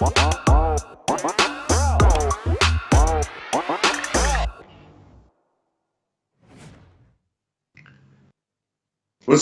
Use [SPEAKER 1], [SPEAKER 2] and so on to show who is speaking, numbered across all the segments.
[SPEAKER 1] What's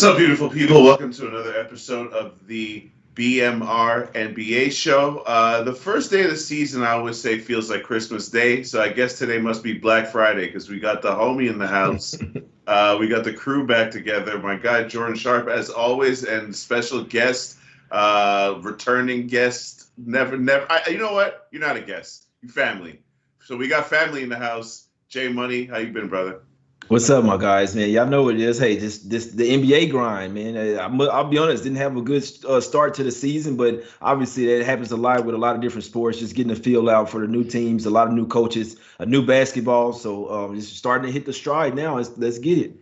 [SPEAKER 1] up, beautiful people? Welcome to another episode of the BMR NBA show. The first day of the season, I always say, feels like Christmas Day. So I guess today must be Black Friday because we got the homie in the house. We got the crew back together. My guy, Jordan Sharp, as always, and special guest, returning guest. Never. You know what? You're not a guest. You're family. So we got family in the house. Jay Money, how you been, brother?
[SPEAKER 2] What's up, my guys, man? Y'all know what it is. Hey, this the NBA grind, man. I'll be honest, didn't have a good start to the season, but obviously that happens a lot with a lot of different sports. Just getting the feel out for the new teams, a lot of new coaches, a new basketball. So it's starting to hit the stride now. Let's get it.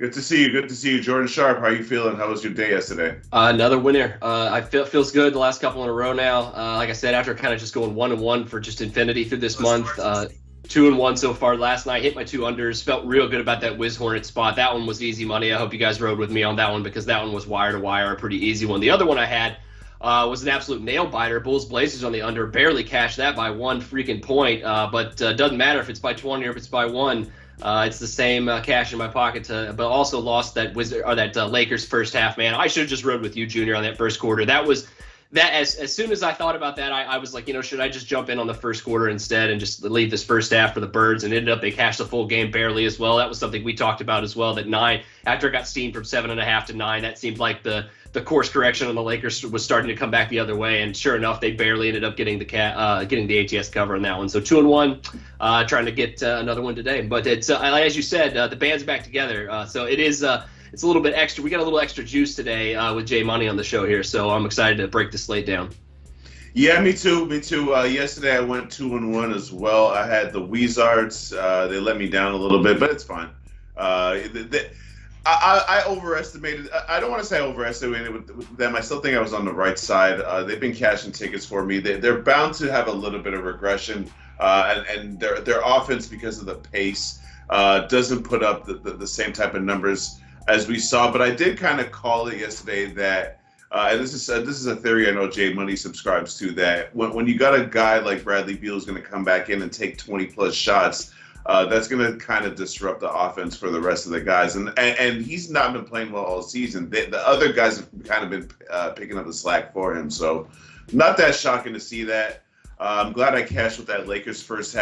[SPEAKER 1] Good to see you. Good to see you, Jordan Sharp. How you feeling? How was your day yesterday?
[SPEAKER 3] Another winner. Feels good. The last couple in a row now. Like I said, after kind of just going 1-1 for just infinity through this month. 2-1 so far. Last night, hit my 2 unders. Felt real good about that Wiz Hornet spot. That one was easy money. I hope you guys rode with me on that one because that one was wire to wire, a pretty easy one. The other one I had was an absolute nail biter. Bulls Blazers on the under. Barely cashed that by 1 freaking point. But doesn't matter if it's by 20 or if it's by 1. It's the same cash in my pocket. But also lost that Lakers first half. Man, I should have just rode with you, Junior, on that first quarter. As soon as I thought about that, I was like, should I just jump in on the first quarter instead and just leave this first half for the Birds? And ended up they cashed the full game barely as well. That was something we talked about as well. That 9 after it got steamed from 7.5 to 9, that seemed like the course correction on the Lakers was starting to come back the other way. And sure enough, they barely ended up getting the ATS cover on that one. So 2-1, trying to get another one today. But it's as you said, the band's back together. So it is. It's a little bit extra. We got a little extra juice today with Jay Money on the show here, so I'm excited to break the slate down.
[SPEAKER 1] Yeah, me too. Yesterday I went 2-1 as well. I had the Wizards. They let me down a little bit, but it's fine. I overestimated. I don't want to say I overestimated with them. I still think I was on the right side. They've been cashing tickets for me. They're bound to have a little bit of regression, and their offense, because of the pace, doesn't put up the same type of numbers as we saw. But I did kind of call it yesterday that, and this is a theory I know Jay Money subscribes to, that when you got a guy like Bradley Beal who's going to come back in and take 20-plus shots, that's going to kind of disrupt the offense for the rest of the guys. And he's not been playing well all season. The other guys have kind of been picking up the slack for him. So not that shocking to see that. I'm glad I cashed with that Lakers first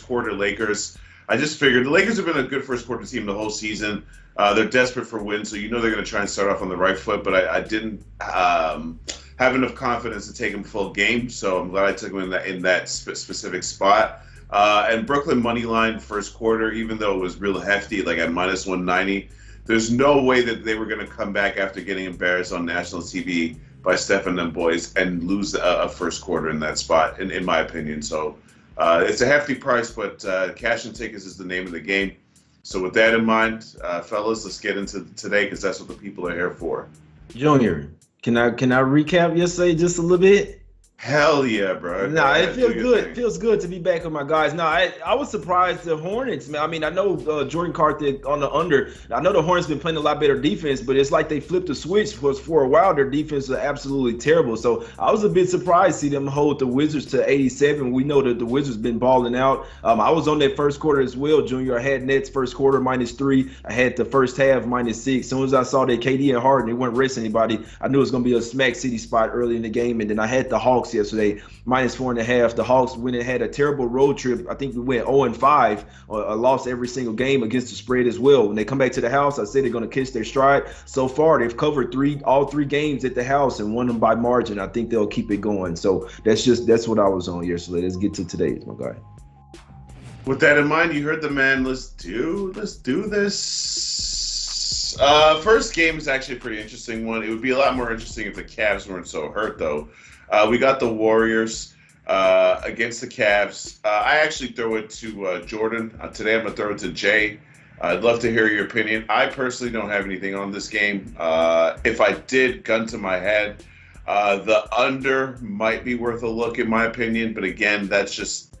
[SPEAKER 1] quarter Lakers. I just figured the Lakers have been a good first quarter team the whole season. They're desperate for wins, so they're going to try and start off on the right foot. But I didn't have enough confidence to take them full game, so I'm glad I took them in that specific spot. And Brooklyn money line first quarter, even though it was real hefty, like at minus 190, there's no way that they were going to come back after getting embarrassed on national TV by Steph and them boys and lose a first quarter in that spot, in my opinion. So it's a hefty price, but cash and tickets is the name of the game. So with that in mind, fellas, let's get into today because that's what the people are here for.
[SPEAKER 2] Junior, can I recap yesterday just a little bit?
[SPEAKER 1] Hell yeah, bro.
[SPEAKER 2] Nah, it feels good. It feels good to be back with my guys. Nah, I was surprised the Hornets, man. I mean, I know Jordan Carter on the under. I know the Hornets been playing a lot better defense, but it's like they flipped the switch. For a while, their defense was absolutely terrible. So I was a bit surprised to see them hold the Wizards to 87. We know that the Wizards been balling out. I was on that first quarter as well, Junior. I had Nets first quarter -3. I had the first half -6. As soon as I saw that KD and Harden, they weren't resting anybody, I knew it was going to be a smack city spot early in the game. And then I had the Hawks yesterday, -4.5. The Hawks went and had a terrible road trip. I think we went 0-5, lost every single game against the spread as well. When they come back to the house, I said they're going to catch their stride. So far, they've covered all three games at the house and won them by margin. I think they'll keep it going. So that's what I was on yesterday. Let's get to today, my guy.
[SPEAKER 1] With that in mind, you heard the man. Let's do this. First game is actually a pretty interesting one. It would be a lot more interesting if the Cavs weren't so hurt, though. We got the Warriors against the Cavs. I actually throw it to Jordan. Today I'm going to throw it to Jay. I'd love to hear your opinion. I personally don't have anything on this game. If I did, gun to my head, the under might be worth a look in my opinion. But again, that's just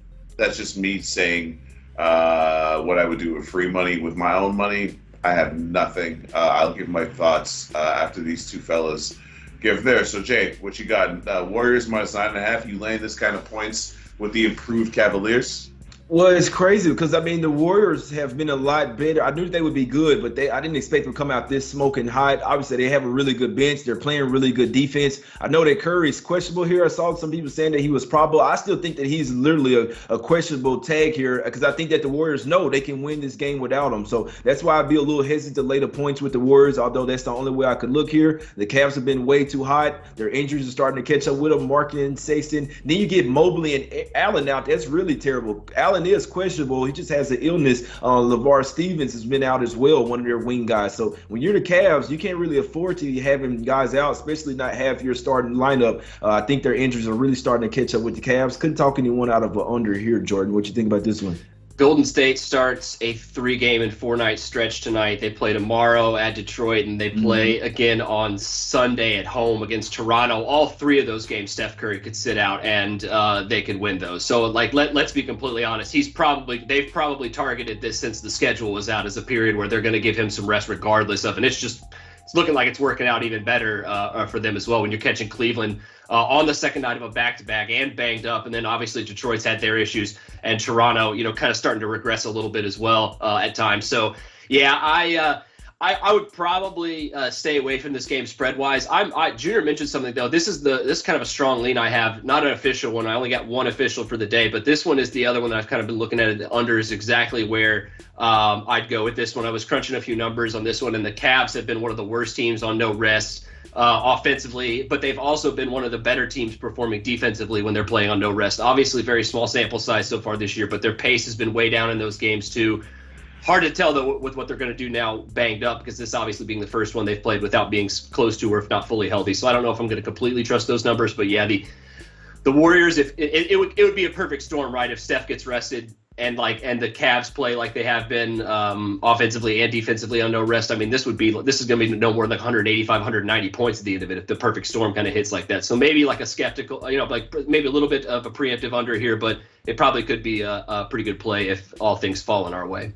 [SPEAKER 1] me saying what I would do with free money. With my own money, I have nothing. I'll give my thoughts after these two fellas give there. So Jay, what you got? Warriors minus 9.5. You laying this kind of points with the improved Cavaliers?
[SPEAKER 2] Well, it's crazy because I mean the Warriors have been a lot better. I knew they would be good, but I didn't expect them to come out this smoking hot. Obviously, they have a really good bench. They're playing really good defense. I know that Curry's questionable here. I saw some people saying that he was probable. I still think that he's literally a questionable tag here because I think that the Warriors know they can win this game without him. So that's why I'd be a little hesitant to lay the points with the Warriors, although that's the only way I could look here. The Cavs have been way too hot. Their injuries are starting to catch up with them, Markin, Sexton. Then you get Mobley and Allen out. That's really terrible. Allen is questionable. He just has an illness. LeVar Stevens has been out as well, one of their wing guys. So when you're the Cavs, you can't really afford to having guys out, especially not half your starting lineup. I think their injuries are really starting to catch up with the Cavs. Couldn't talk anyone out of an under here, Jordan. What you think about this one?
[SPEAKER 3] Golden State starts a 3-game and 4-night stretch tonight. They play tomorrow at Detroit, and they play again on Sunday at home against Toronto. All 3 of those games, Steph Curry could sit out, and they could win those. So, let's be completely honest. They've probably targeted this since the schedule was out as a period where they're going to give him some rest regardless of, and it's looking like it's working out even better for them as well when you're catching Cleveland on the second night of a back-to-back and banged up. And then obviously Detroit's had their issues and Toronto, kind of starting to regress a little bit as well at times. So, yeah, I would probably stay away from this game spread-wise. Junior mentioned something, though. This is kind of a strong lean I have. Not an official one. I only got one official for the day, but this one is the other one that I've kind of been looking at. The under is exactly where I'd go with this one. I was crunching a few numbers on this one, and the Cavs have been one of the worst teams on no rest offensively, but they've also been one of the better teams performing defensively when they're playing on no rest. Obviously, very small sample size so far this year, but their pace has been way down in those games too. Hard to tell, though, with what they're going to do now banged up, because this obviously being the first one they've played without being close to or if not fully healthy. So I don't know if I'm going to completely trust those numbers. But, yeah, the Warriors, if it would be a perfect storm, right, if Steph gets rested and the Cavs play like they have been offensively and defensively on no rest. I mean, this is going to be no more than 185, 190 points at the end of it if the perfect storm kind of hits like that. So maybe like a skeptical, maybe a little bit of a preemptive under here, but it probably could be a pretty good play if all things fall in our way.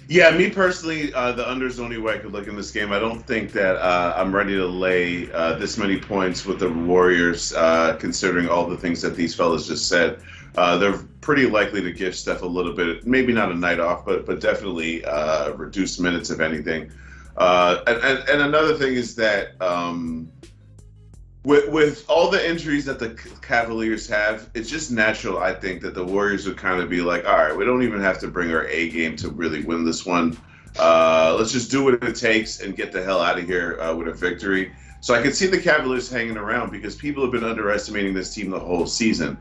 [SPEAKER 1] Yeah, me personally, the under is the only way I could look in this game. I don't think that I'm ready to lay this many points with the Warriors, considering all the things that these fellas just said. They're pretty likely to give Steph a little bit, maybe not a night off, but definitely reduced minutes, if anything. And another thing is that with all the injuries that the Cavaliers have, it's just natural, I think, that the Warriors would kind of be like, all right, we don't even have to bring our A game to really win this one. Let's just do what it takes and get the hell out of here with a victory. So I can see the Cavaliers hanging around because people have been underestimating this team the whole season,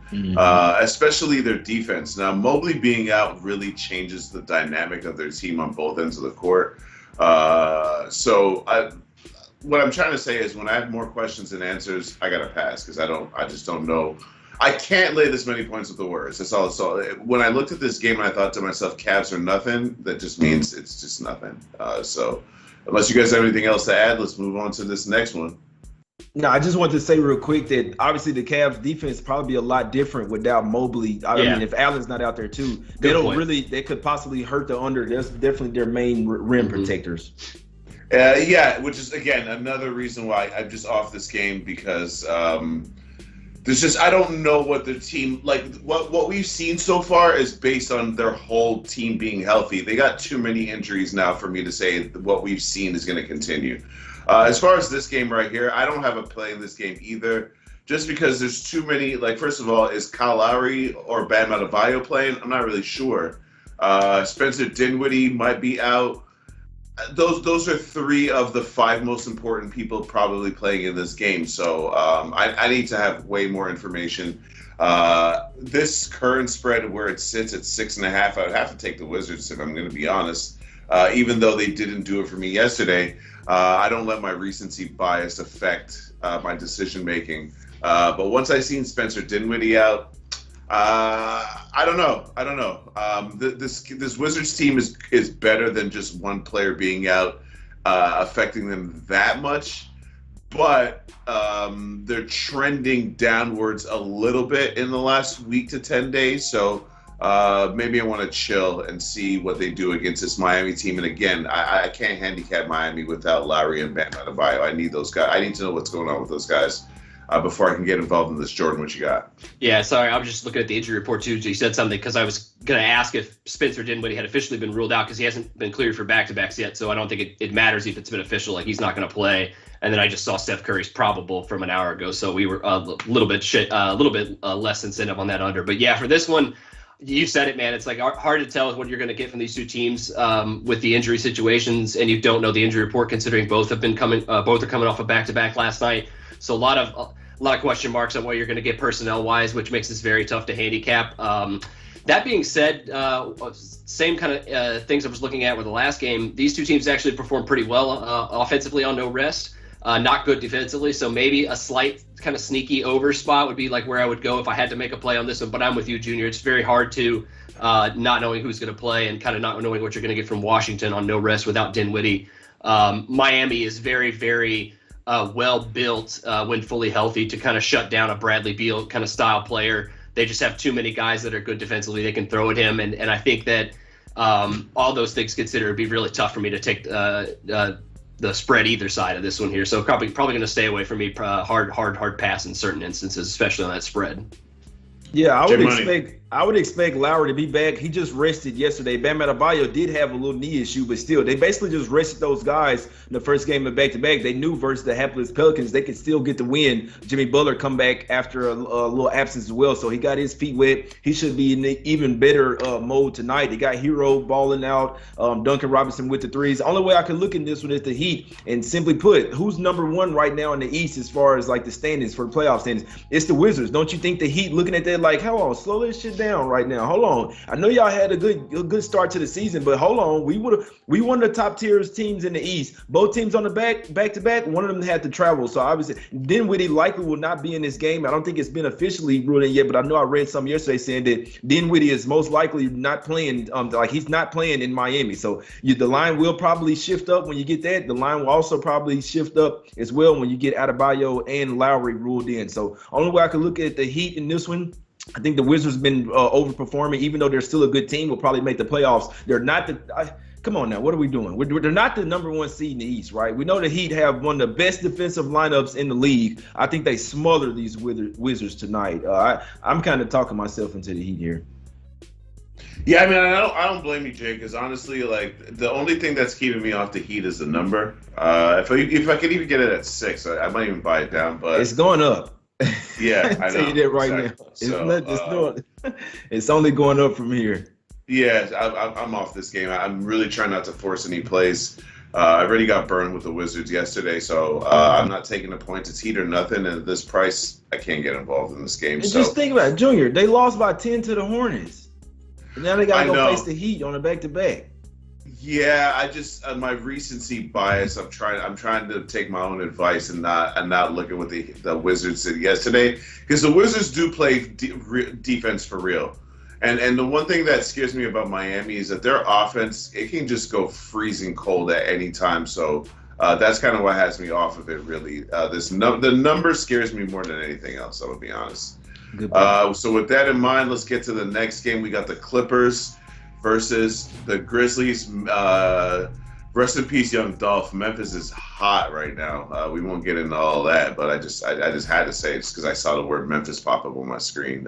[SPEAKER 1] especially their defense. Now, Mobley being out really changes the dynamic of their team on both ends of the court. What I'm trying to say is when I have more questions than answers, I got to pass because I just don't know. I can't lay this many points with the Warriors. That's all. So when I looked at this game and I thought to myself, Cavs are nothing, that just means it's just nothing. So unless you guys have anything else to add, let's move on to this next one.
[SPEAKER 2] No, I just wanted to say real quick that obviously the Cavs defense probably be a lot different without Mobley. I mean, if Allen's not out there too, they could possibly hurt the under. That's definitely their main rim protectors.
[SPEAKER 1] Which is, again, another reason why I'm just off this game because there's just, I don't know what the team, what we've seen so far is based on their whole team being healthy. They got too many injuries now for me to say what we've seen is going to continue. As far as this game right here, I don't have a play in this game either, just because there's too many, first of all, is Kyle Lowry or Bam Adebayo playing? I'm not really sure. Spencer Dinwiddie might be out. Those are 3 of the 5 most important people probably playing in this game. So I need to have way more information. This current spread where it sits at 6.5, I would have to take the Wizards if I'm going to be honest. Even though they didn't do it for me yesterday, I don't let my recency bias affect my decision making. But once I seen Spencer Dinwiddie out, I don't know. This Wizards team is better than just one player being out, affecting them that much. But they're trending downwards a little bit in the last week to 10 days. So maybe I want to chill and see what they do against this Miami team. And again, I can't handicap Miami without Lowry and Bam Adebayo. I need those guys. I need to know what's going on with those guys before I can get involved in this. Jordan, what you got?
[SPEAKER 3] Yeah, sorry, I was just looking at the injury report too. You said something because I was going to ask if Spencer Dinwiddie had officially been ruled out because he hasn't been cleared for back-to-backs yet. So I don't think it matters if it's been official. Like, he's not going to play. And then I just saw Steph Curry's probable from an hour ago, so we were a little bit less incentive on that under. But yeah, for this one, you said it, man. It's like hard to tell what you're going to get from these two teams with the injury situations, and you don't know the injury report considering both are coming off a back-to-back last night. So a lot of question marks on what you're going to get personnel-wise, which makes this very tough to handicap. That being said, same kind of things I was looking at with the last game. These two teams actually performed pretty well offensively on no rest. Not good defensively, so maybe a slight kind of sneaky over spot would be like where I would go if I had to make a play on this one. But I'm with you, Junior. It's very hard to not knowing who's going to play and kind of not knowing what you're going to get from Washington on no rest without Dinwiddie. Miami is very, very well built when fully healthy to kind of shut down a Bradley Beal kind of style player. They just have too many guys that are good defensively they can throw at him, and I think that all those things considered, it'd be really tough for me to take the spread either side of this one here. So probably going to stay away from me. Hard pass in certain instances, especially on that spread.
[SPEAKER 2] Yeah, I would expect Lowry to be back. He just rested yesterday. Bam Adebayo did have a little knee issue, but still, they basically just rested those guys in the first game of back-to-back. They knew versus the hapless Pelicans they could still get the win. Jimmy Butler come back after a little absence as well, so he got his feet wet. He should be in an even better mode tonight. He got Hero balling out, Duncan Robinson with the threes. The only way I can look at this one is the Heat, and simply put, who's number one right now in the East as far as like the standings for the playoff standings? It's the Wizards. Don't you think the Heat looking at that like, hold on, slow this shit down right now. Hold on. I know y'all had a good start to the season, but hold on. We won the top tier teams in the East. Both teams on the back to back. One of them had to travel. So obviously, Dinwiddie likely will not be in this game. I don't think it's been officially ruled in yet, but I know I read something yesterday saying that Dinwiddie is most likely not playing. He's not playing in Miami. So the line will probably shift up when you get that. The line will also probably shift up as well when you get Adebayo and Lowry ruled in. So only way I can look at the Heat in this one. I think the Wizards have been overperforming, even though they're still a good team. Will probably make the playoffs. They're not come on now, what are we doing? They're not the number one seed in the East, right? We know the Heat have one of the best defensive lineups in the league. I think they smother these Wizards tonight. I'm kind of talking myself into the Heat here.
[SPEAKER 1] Yeah, I mean, I don't blame you, Jay, because honestly, like, the only thing that's keeping me off the Heat is the number. If I could even get it at 6, I might even buy it down. But
[SPEAKER 2] it's going up.
[SPEAKER 1] Yeah, I know.
[SPEAKER 2] Tell you that right now. It's only going up from here.
[SPEAKER 1] Yeah, I'm off this game. I'm really trying not to force any plays. I already got burned with the Wizards yesterday, so I'm not taking the points. It's Heat or nothing, and at this price, I can't get involved in this game.
[SPEAKER 2] And just think about it, Junior. They lost by 10 to the Hornets. And now they got to go face the Heat on a back-to-back.
[SPEAKER 1] Yeah, I just my recency bias. I'm trying to take my own advice and not look at what the Wizards did yesterday, because the Wizards do play defense for real. And the one thing that scares me about Miami is that their offense, it can just go freezing cold at any time. So that's kind of what has me off of it, really. The number scares me more than anything else, I'm going to be honest. So with that in mind, let's get to the next game. We got the Clippers versus the Grizzlies. Rest in peace, young Dolph. Memphis is hot right now. We won't get into all that, but I just had to say it just because I saw the word Memphis pop up on my screen.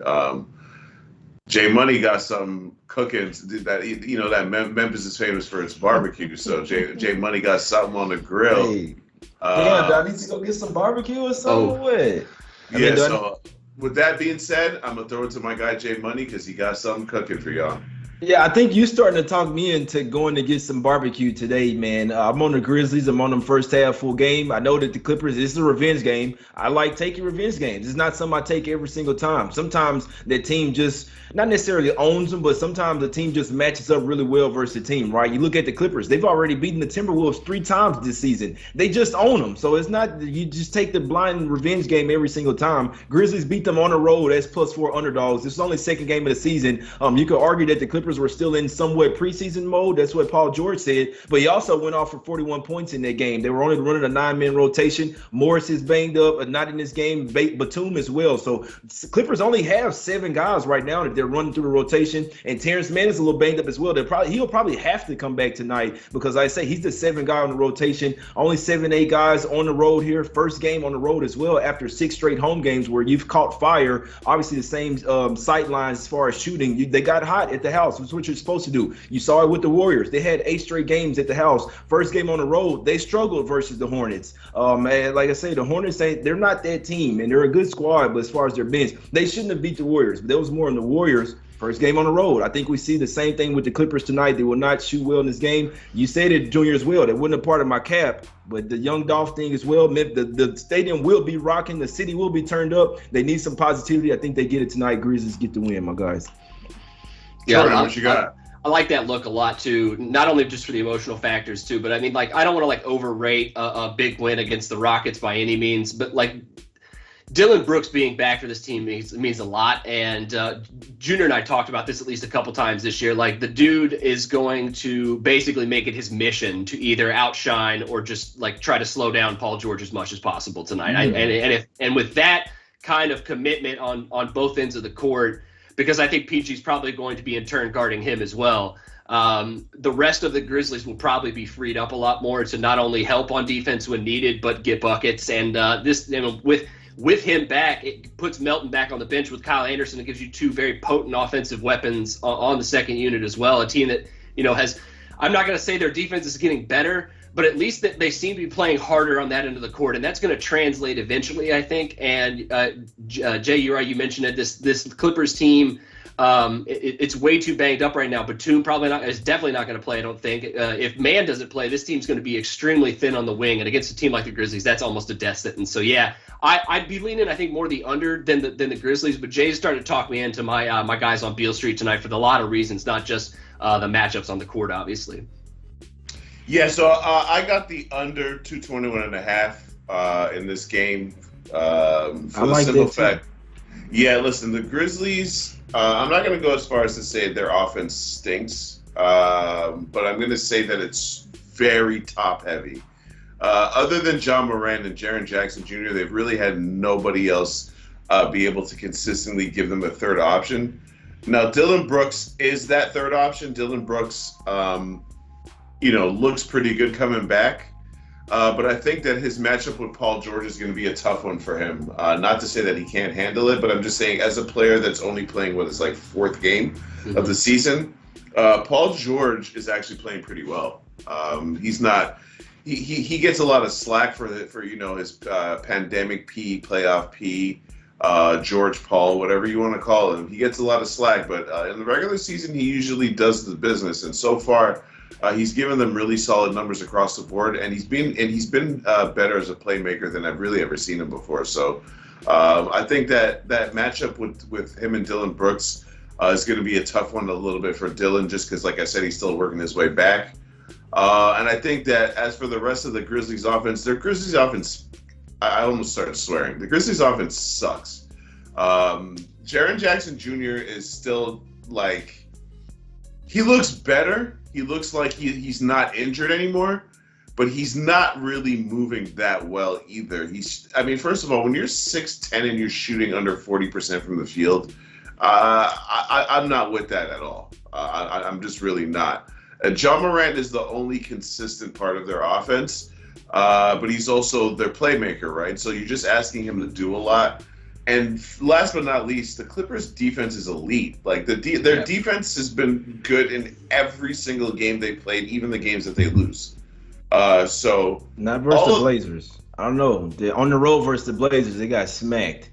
[SPEAKER 1] Jay Money got some cooking that Memphis is famous for its barbecue. So Jay Money got something on the grill.
[SPEAKER 2] Hey. Damn, do I need to go get some barbecue or something?
[SPEAKER 1] So with that being said, I'm gonna throw it to my guy Jay Money because he got something cooking for y'all.
[SPEAKER 2] Yeah, I think you starting to talk me into going to get some barbecue today, man. I'm on the Grizzlies. I'm on them first half full game. I know that the Clippers, this is a revenge game. I like taking revenge games. It's not something I take every single time. Sometimes the team just not necessarily owns them, but sometimes the team just matches up really well versus the team, right? You look at the Clippers. They've already beaten the Timberwolves 3 times this season. They just own them. So it's not you just take the blind revenge game every single time. Grizzlies beat beat them on the road as +4 underdogs. This is only second game of the season. You could argue that the Clippers were still in somewhat preseason mode. That's what Paul George said. But he also went off for 41 points in that game. They were only running a 9-man rotation. Morris is banged up, not in this game. Batum as well. So Clippers only have 7 guys right now that they're running through the rotation. And Terrence Mann is a little banged up as well. He'll probably have to come back tonight because I say he's the 7th guy on the rotation. Only 7-8 guys on the road here. First game on the road as well after 6 straight home games where you've caught fire. Obviously the same sight lines as far as shooting. They got hot at the house. That's what you're supposed to do. You saw it with the Warriors. They had 8 straight games at the house. First game on the road, they struggled versus the Hornets. Man, like I say, the Hornets, they're not that team, and they're a good squad, but as far as their bench, they shouldn't have beat the Warriors. But there was more in the Warriors. First game on the road. I think we see the same thing with the Clippers tonight. They will not shoot well in this game. You said it, Junior, as well. That wasn't a part of my cap, but the young Dolph thing as well. The stadium will be rocking. The city will be turned up. They need some positivity. I think they get it tonight. Grizzlies get the win, my guys.
[SPEAKER 3] Yeah,
[SPEAKER 1] Jordan, what you got?
[SPEAKER 3] I like that look a lot too. Not only just for the emotional factors too, but I mean, like, I don't want to like overrate a big win against the Rockets by any means, but like Dylan Brooks being back for this team means a lot. And Junior and I talked about this at least a couple times this year. Like, the dude is going to basically make it his mission to either outshine or just like try to slow down Paul George as much as possible tonight. And with that kind of commitment on both ends of the court, because I think PG's probably going to be in turn guarding him as well. The rest of the Grizzlies will probably be freed up a lot more to not only help on defense when needed, but get buckets. And with him back, it puts Melton back on the bench with Kyle Anderson. It gives you 2 very potent offensive weapons on the second unit as well. A team that, has, I'm not going to say their defense is getting better, but at least that they seem to be playing harder on that end of the court, and that's going to translate eventually, I think. And Jay, you're right. You mentioned it. This Clippers team, it's way too banged up right now. Batum is definitely not going to play, I don't think. If Mann doesn't play, this team's going to be extremely thin on the wing, and against a team like the Grizzlies, that's almost a death sentence. So yeah, I'd be leaning, I think, more the under than the Grizzlies. But Jay started to talk me into my guys on Beale Street tonight for a lot of reasons, not just the matchups on the court, obviously.
[SPEAKER 1] Yeah, so I got the under 221.5 in this game for the simple fact. Yeah, listen, the Grizzlies, I'm not going to go as far as to say their offense stinks, but I'm going to say that it's very top-heavy. Other than John Morant and Jaren Jackson Jr., they've really had nobody else be able to consistently give them a third option. Now, Dylan Brooks is that third option. Dylan Brooks looks pretty good coming back. But I think that his matchup with Paul George is going to be a tough one for him. Not to say that he can't handle it, but I'm just saying as a player that's only playing what is like 4th game of the season, Paul George is actually playing pretty well. He's not. He gets a lot of slack for his pandemic P, playoff P, George Paul, whatever you want to call him. He gets a lot of slack, but in the regular season, he usually does the business. And so far, he's given them really solid numbers across the board, and he's been better as a playmaker than I've really ever seen him before. So I think that matchup with him and Dylan Brooks is going to be a tough one a little bit for Dylan, just because, like I said, he's still working his way back. And I think that as for the rest of the Grizzlies offense, I almost started swearing. The Grizzlies offense sucks. Jaren Jackson Jr. is still like, he looks better. He looks like he's not injured anymore, but he's not really moving that well either. First of all, when you're 6'10" and you're shooting under 40% from the field, I'm not with that at all. I'm just really not. John Morant is the only consistent part of their offense, but he's also their playmaker, right? So you're just asking him to do a lot. And last but not least, the Clippers' defense is elite. Like their defense has been good in every single game they played, even the games that they lose. So
[SPEAKER 2] not versus the Blazers. I don't know. On the road versus the Blazers, they got smacked.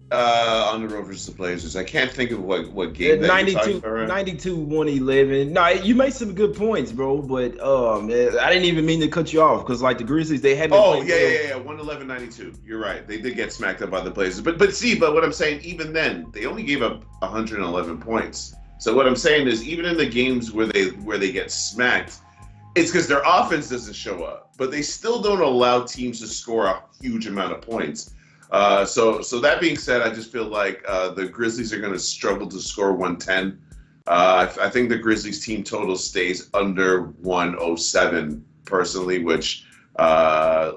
[SPEAKER 1] On the road versus the Blazers, I can't think of what game that 92,
[SPEAKER 2] 92-111. No, you made some good points, bro. But I didn't even mean to cut you off because like the Grizzlies, they haven't.
[SPEAKER 1] Oh yeah, 111-92. You're right. They did get smacked up by the Blazers. But what I'm saying, even then, they only gave up 111 points. So what I'm saying is, even in the games where they get smacked, it's because their offense doesn't show up. But they still don't allow teams to score a huge amount of points. So that being said, I just feel like the Grizzlies are going to struggle to score 110. I think the Grizzlies team total stays under 107 personally, which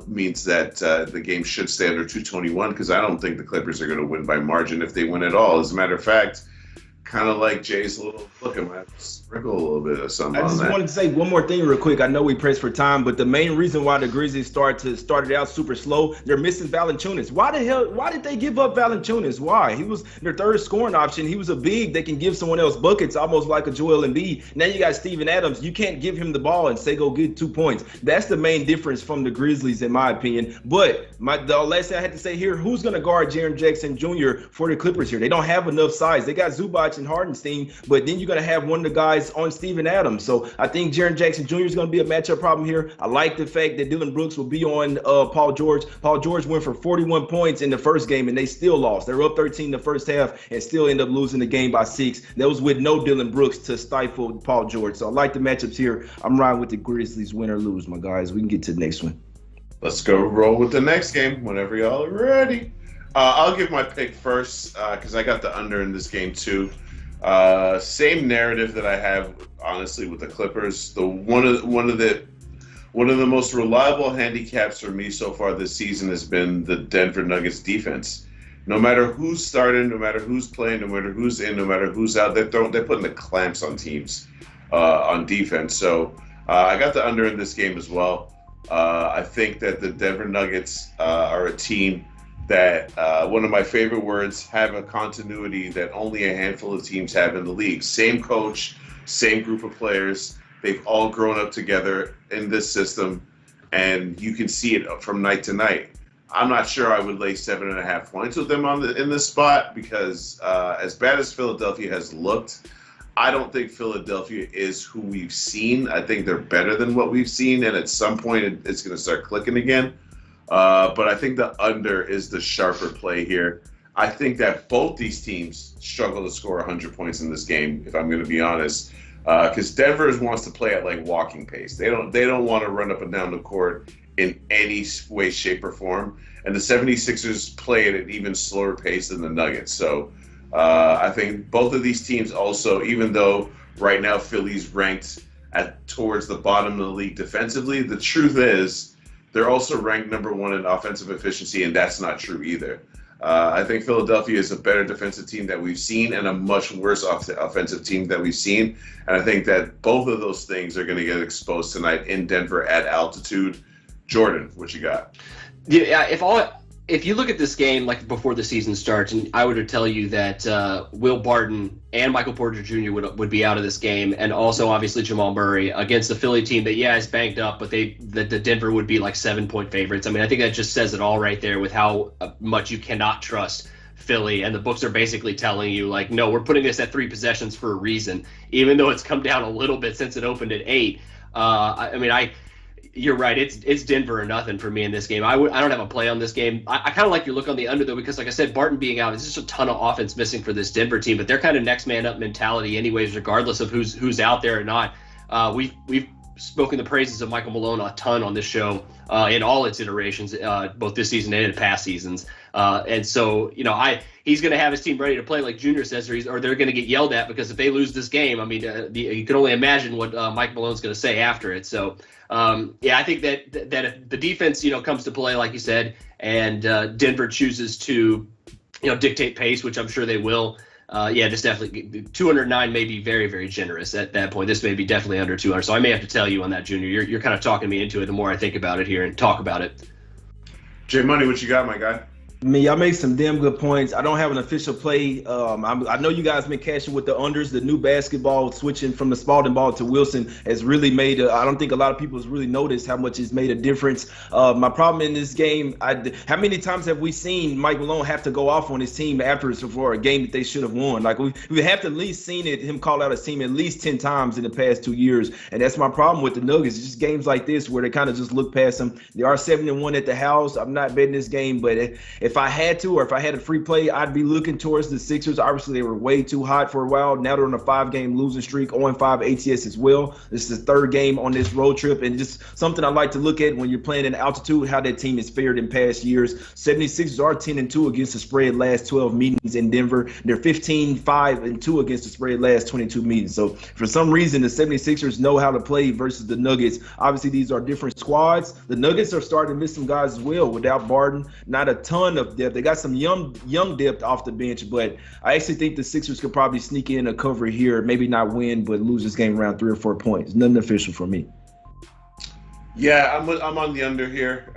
[SPEAKER 1] means that the game should stay under 221 because I don't think the Clippers are going to win by margin if they win at all. As a matter of fact, kind of like Jay's little look, I might sprinkle a little bit of something on that.
[SPEAKER 2] I just wanted to say one more thing real quick. I know we pressed for time, but the main reason why the Grizzlies started out super slow, they're missing Valanciunas. Why did they give up Valanciunas? Why? He was their third scoring option. He was a big that can give someone else buckets, almost like a Joel Embiid. Now you got Steven Adams. You can't give him the ball and say go get 2 points. That's the main difference from the Grizzlies, in my opinion. But the last thing I had to say here, who's going to guard Jaren Jackson Jr. for the Clippers here? They don't have enough size. They got Zubac and Hardenstein, but then you're going to have one of the guys on Steven Adams. So I think Jaren Jackson Jr. is going to be a matchup problem here. I like the fact that Dylan Brooks will be on Paul George. Paul George went for 41 points in the first game, and they still lost. They were up 13 the first half and still end up losing the game by 6. That was with no Dylan Brooks to stifle Paul George. So I like the matchups here. I'm riding with the Grizzlies, win or lose, my guys. We can get to the next one.
[SPEAKER 1] Let's go roll with the next game whenever y'all are ready. I'll give my pick first because I got the under in this game too. Same narrative that I have, honestly, with the Clippers. One of the most reliable handicaps for me so far this season has been the Denver Nuggets defense. No matter who's starting, no matter who's playing, no matter who's in, no matter who's out, they're putting the clamps on teams on defense. So I got the under in this game as well. I think that the Denver Nuggets are a team that one of my favorite words, have a continuity that only a handful of teams have in the league. Same coach, same group of players. They've all grown up together in this system, and you can see it from night to night. I'm not sure I would lay 7.5 points with them in this spot because as bad as Philadelphia has looked, I don't think Philadelphia is who we've seen. I think they're better than what we've seen, and at some point it's going to start clicking again. But I think the under is the sharper play here. I think that both these teams struggle to score 100 points in this game, if I'm going to be honest, because Denver wants to play at like walking pace. They don't want to run up and down the court in any way, shape, or form. And the 76ers play at an even slower pace than the Nuggets. So I think both of these teams also, even though right now Philly's ranked towards the bottom of the league defensively, the truth is, they're also ranked number 1 in offensive efficiency, and that's not true either. I think Philadelphia is a better defensive team that we've seen and a much worse offensive team that we've seen. And I think that both of those things are going to get exposed tonight in Denver at altitude. Jordan, what you got?
[SPEAKER 3] Yeah, if you look at this game like before the season starts, and I would tell you that Will Barton and Michael Porter Jr. would be out of this game, and also obviously Jamal Murray against the Philly team that is banged up, but the Denver would be like 7-point favorites. I mean, I think that just says it all right there with how much you cannot trust Philly, and the books are basically telling you like, no, we're putting this at 3 possessions for a reason, even though it's come down a little bit since it opened at 8. You're right. It's Denver or nothing for me in this game. I don't have a play on this game. I kind of like your look on the under, though, because, like I said, Barton being out, it's just a ton of offense missing for this Denver team. But they're kind of next man up mentality anyways, regardless of who's out there or not. We've spoken the praises of Michael Malone a ton on this show in all its iterations, both this season and in past seasons. And so, he's going to have his team ready to play, like Junior says, or they're going to get yelled at because if they lose this game, I mean, you can only imagine what Mike Malone's going to say after it. So, I think that if the defense, comes to play, like you said, and Denver chooses to, dictate pace, which I'm sure they will. This definitely 209 may be very, very generous at that point. This may be definitely under 200. So I may have to tell you on that, Junior. You're kind of talking me into it the more I think about it here and talk about it.
[SPEAKER 1] J Money, what you got, my guy?
[SPEAKER 2] Y'all make some damn good points. I don't have an official play. I know you guys been cashing with the unders. The new basketball switching from the Spalding ball to Wilson has really made I don't think a lot of people has really noticed how much it's made a difference. My problem in this game, how many times have we seen Mike Malone have to go off on his team afterwards for a game that they should have won? Like we have to at least seen him call out his team at least 10 times in the past 2 years. And that's my problem with the Nuggets. It's just games like this where they kind of just look past them. They are 7-1 at the house. I'm not betting this game, but if if I had to, or if I had a free play, I'd be looking towards the Sixers. Obviously, they were way too hot for a while. Now they're on a 5-game losing streak, 0-5 ATS as well. This is the third game on this road trip, and just something I like to look at when you're playing in altitude, how that team has fared in past years. 76ers are 10-2 against the spread last 12 meetings in Denver. They're 15-5-2 against the spread last 22 meetings. So for some reason, the 76ers know how to play versus the Nuggets. Obviously, these are different squads. The Nuggets are starting to miss some guys as well without Barton. Not a ton of depth. They got some young depth off the bench, but I actually think the Sixers could probably sneak in a cover here, maybe not win, but lose this game around 3 or 4 points. Nothing official for me.
[SPEAKER 1] Yeah, I'm on the under here.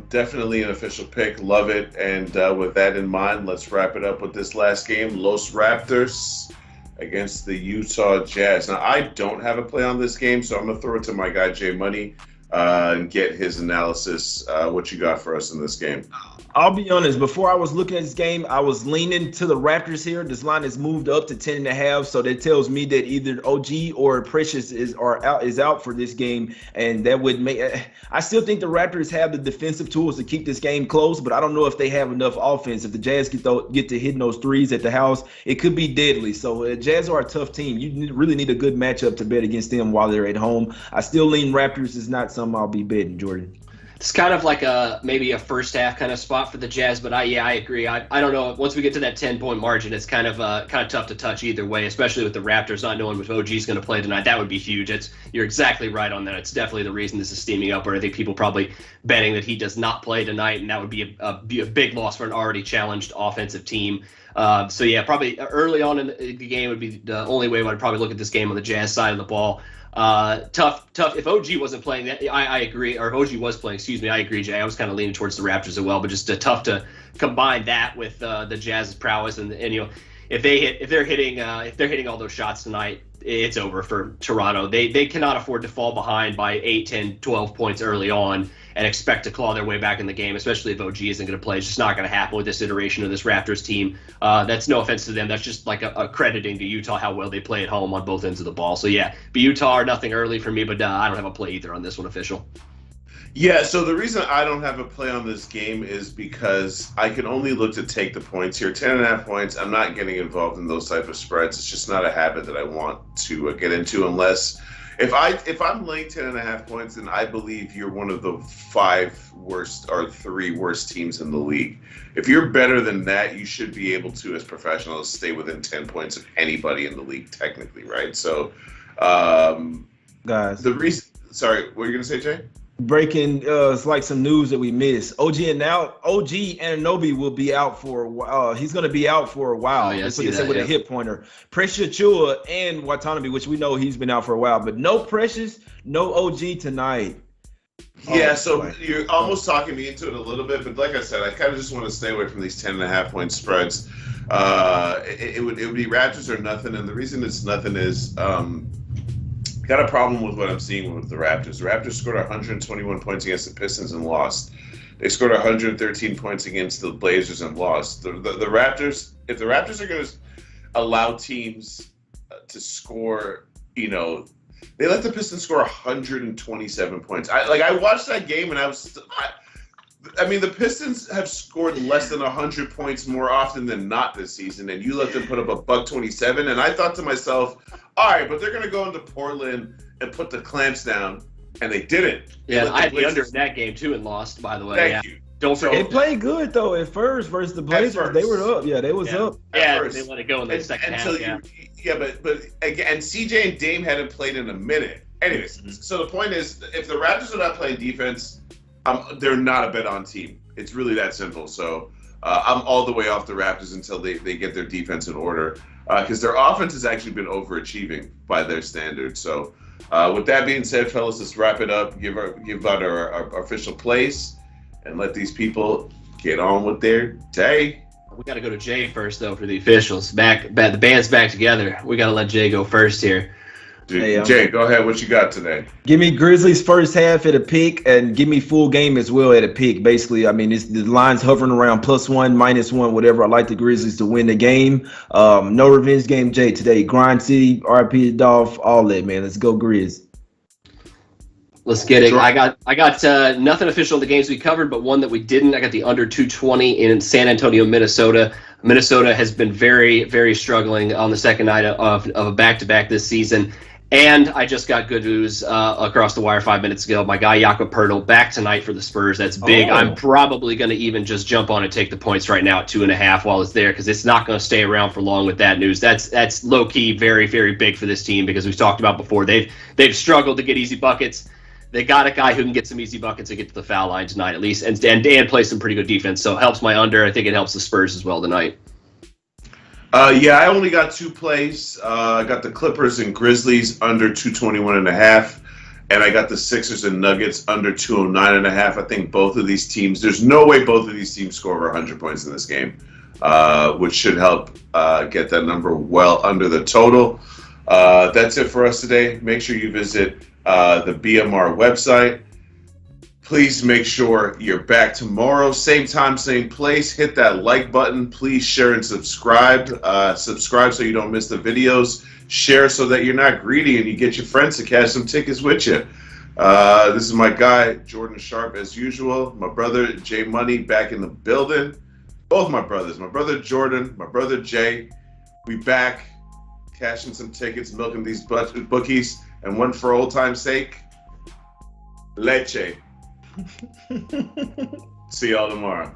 [SPEAKER 1] Definitely an official pick. Love it. And with that in mind, let's wrap it up with this last game. Los Raptors against the Utah Jazz. Now, I don't have a play on this game, so I'm going to throw it to my guy, Jay Money, and get his analysis. What you got for us in this game?
[SPEAKER 2] I'll be honest, before I was looking at this game, I was leaning to the Raptors here. This line has moved up to 10.5, so that tells me that either OG or Precious is out for this game, and that would make – I still think the Raptors have the defensive tools to keep this game close, but I don't know if they have enough offense. If the Jazz get to hitting those threes at the house, it could be deadly. So Jazz are a tough team. You really need a good matchup to bet against them while they're at home. I still lean Raptors is not something I'll be betting, Jordan.
[SPEAKER 3] It's kind of like maybe a first half kind of spot for the Jazz, but I agree. I don't know. Once we get to that 10-point margin, it's kind of tough to touch either way, especially with the Raptors not knowing if OG is going to play tonight. That would be huge. You're exactly right on that. It's definitely the reason this is steaming up. Where I think people probably betting that he does not play tonight, and that would be a big loss for an already challenged offensive team. So yeah, probably early on in the game would be the only way I'd probably look at this game on the Jazz side of the ball. Tough. If OG wasn't playing, that I agree. Or if OG was playing, excuse me, I agree, Jay. I was kind of leaning towards the Raptors as well, but just tough to combine that with the Jazz's prowess and if they're hitting all those shots tonight, it's over for Toronto. They cannot afford to fall behind by 8, 10, 12 points early on and expect to claw their way back in the game, especially if OG isn't going to play. It's just not going to happen with this iteration of this Raptors team. That's no offense to them. That's just like a crediting to Utah how well they play at home on both ends of the ball. So, yeah, but Utah are nothing early for me, but I don't have a play either on this one official.
[SPEAKER 1] Yeah, so the reason I don't have a play on this game is because I can only look to take the points here. 10.5 points, I'm not getting involved in those type of spreads. It's just not a habit that I want to get into unless if I'm laying 10.5 points, then I believe you're one of the 5 worst or 3 worst teams in the league. If you're better than that, you should be able to, as professionals, stay within 10 points of anybody in the league, technically, right? So,
[SPEAKER 2] guys,
[SPEAKER 1] the reason. Sorry, what were you gonna say, Jay?
[SPEAKER 2] Breaking, it's like some news that we missed. OG Anunoby will be out for a while. He's going to be out for a while.
[SPEAKER 3] Oh, yeah,
[SPEAKER 2] that's what they said with a hip pointer. Precious Achua and Watanabe, which we know he's been out for a while, but no Precious, no OG tonight.
[SPEAKER 1] Yeah, so you're almost talking me into it a little bit, but like I said, I kind of just want to stay away from these 10.5 point spreads. It would be Raptors or nothing, and the reason it's nothing is got a problem with what I'm seeing with the Raptors. The Raptors scored 121 points against the Pistons and lost. They scored 113 points against the Blazers and lost. The Raptors, if the Raptors are going to allow teams to score, they let the Pistons score 127 points. I watched that game and the Pistons have scored less than 100 points more often than not this season, and you let them put up a $127. And I thought to myself, all right, but they're going to go into Portland and put the clamps down, and they didn't.
[SPEAKER 3] Yeah, I had the under in that game too and lost, by the way.
[SPEAKER 1] Thank you.
[SPEAKER 3] Don't forget.
[SPEAKER 2] They played good though at first versus the Blazers. They were up. Yeah, they was up.
[SPEAKER 3] Yeah, they let it go in the second half.
[SPEAKER 1] But again, CJ and Dame hadn't played in a minute. Anyways, so the point is, if the Raptors are not playing defense, they're not a bet-on team. It's really that simple. So I'm all the way off the Raptors until they get their defense in order, because their offense has actually been overachieving by their standards. So with that being said, fellas, let's wrap it up. Give out our official plays, and let these people get on with their day.
[SPEAKER 3] We got to go to Jay first, though, for the officials. The band's back together. We got to let Jay go first here.
[SPEAKER 1] Dude, Jay, go ahead. What you got today?
[SPEAKER 2] Give me Grizzlies first half at a pick, and give me full game as well at a pick. Basically, I mean, the line's hovering around +1, -1, whatever. I like the Grizzlies to win the game. No revenge game, Jay, today. Grind City, RIP Dolph, all that, man. Let's go Grizz.
[SPEAKER 3] Let's get it.
[SPEAKER 1] Sure.
[SPEAKER 3] I got nothing official in the games we covered, but one that we didn't. I got the under 220 in San Antonio, Minnesota. Minnesota has been very, very struggling on the second night of a back-to-back this season. And I just got good news across the wire 5 minutes ago. My guy Jakob Poeltl back tonight for the Spurs. That's big.
[SPEAKER 2] Oh.
[SPEAKER 3] I'm probably going to even just jump on and take the points right now at 2.5 while it's there, because it's not going to stay around for long with that news. That's low key very, very big for this team, because we've talked about before they've struggled to get easy buckets. They got a guy who can get some easy buckets and get to the foul line tonight at least, and play some pretty good defense. So it helps my under. I think it helps the Spurs as well tonight.
[SPEAKER 1] Yeah, I only got 2 plays. I got the Clippers and Grizzlies under 221.5, and I got the Sixers and Nuggets under 209.5. I think both of these teams, there's no way both of these teams score over 100 points in this game, which should help get that number well under the total. That's it for us today. Make sure you visit the BMR website. Please make sure you're back tomorrow, same time, same place. Hit that like button. Please share and subscribe. Subscribe so you don't miss the videos. Share so that you're not greedy and you get your friends to cash some tickets with you. This is my guy, Jordan Sharp, as usual. My brother, Jay Money, back in the building. Both my brothers. My brother, Jordan. My brother, Jay. We back, cashing some tickets, milking these bookies. And one for old time's sake, leche. See y'all tomorrow.